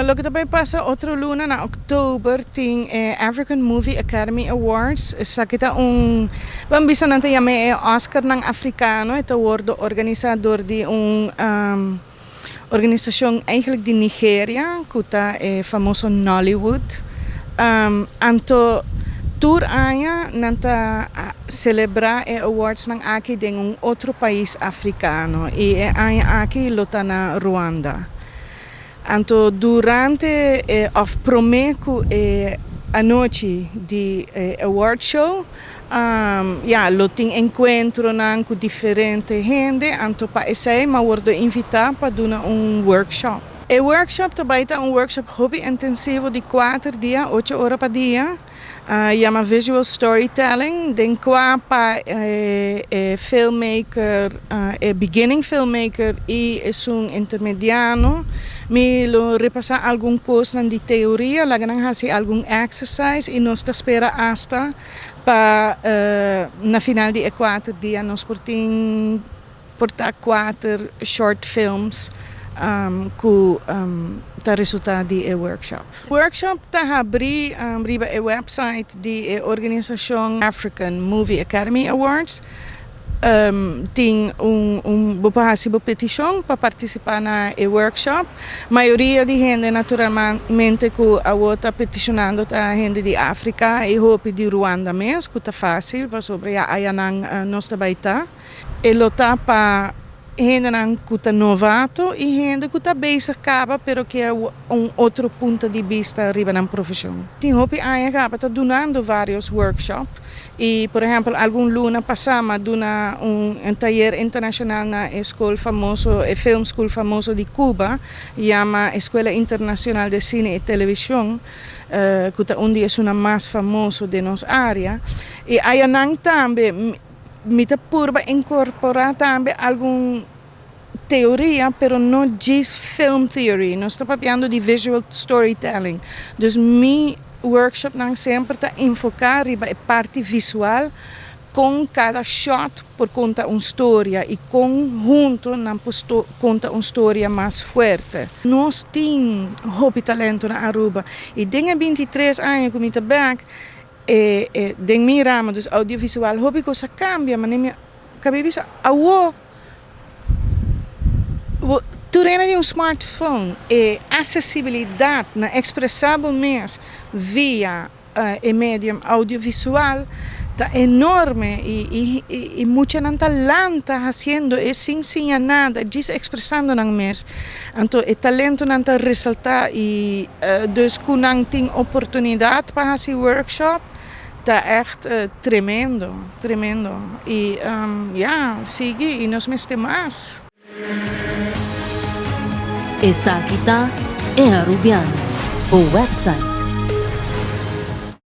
Lo que também passa outra luna na outubro tem African Movie Academy Awards. Sa kita bisa nanti yame Oscar ng Africano. Ito wordt de organisador di organisação eigenlijk di Nigeria, kuta famoso Nollywood. Anto tour aya nanta celebrar awards ng aki deng outro país africano. E aya aki lota na Rwanda. Anto durante of promeco a noite de award show, lo tem encontro com diferente gente, anto pa essay ma wordo invitado para dar workshop. O workshop também é workshop hobby intensivo de 4 dias, 8 horas por dia. Chama visual storytelling, den qua pa filmmaker, beginning filmmaker e intermediano. Me lo repassa algum curso de teoria, lá ganhar algum exercise e nós espera hasta para na final de 4 dias nós portar 4 short films que tá resultado de workshop. Workshop tá abrir riba website de organização African Movie Academy Awards. Tem uma petição para participar na workshop. A maioria de gente, naturalmente, que está peticionando a gente de África e hopi de Ruanda mesmo, que está fácil, sobre a nós também está. Ele está para gente que está novato e gente que está bem acaba, pero que é outro ponto de vista arriba na profissão. Tem hopi a acaba está donando vários workshops. E, por exemplo, algum luna passama duna taller internacional na escola famoso, film school famoso de Cuba, chama Escola Internacional de Cine e Televisão, que é onde é uma mais famosa de nossa área. E aí também me purba incorporar também alguma teoria, pero não diz film theory. Nós estamos falando de visual storytelling. Dus workshop não sempre está enfocar a parte visual com cada shot por conta uma história e conjunto não conta uma história mais forte. Nós temos hobby talento na Aruba e tenho 23 anos que me está back den mi rama dus audiovisual hobby cosa cambia mas nem cabibisa awor turena de smartphone e acessibilidade na expressável mesmo via medium audiovisual está enorme e muita talento fazendo e sem ensinar nada, diz expressando não mesmo. Então, o talento não está ressaltar e dus que não tem oportunidade para fazer workshop, está echt tremendo. E sigue e nós mesmo mais. Essa aqui é Arubiano, o website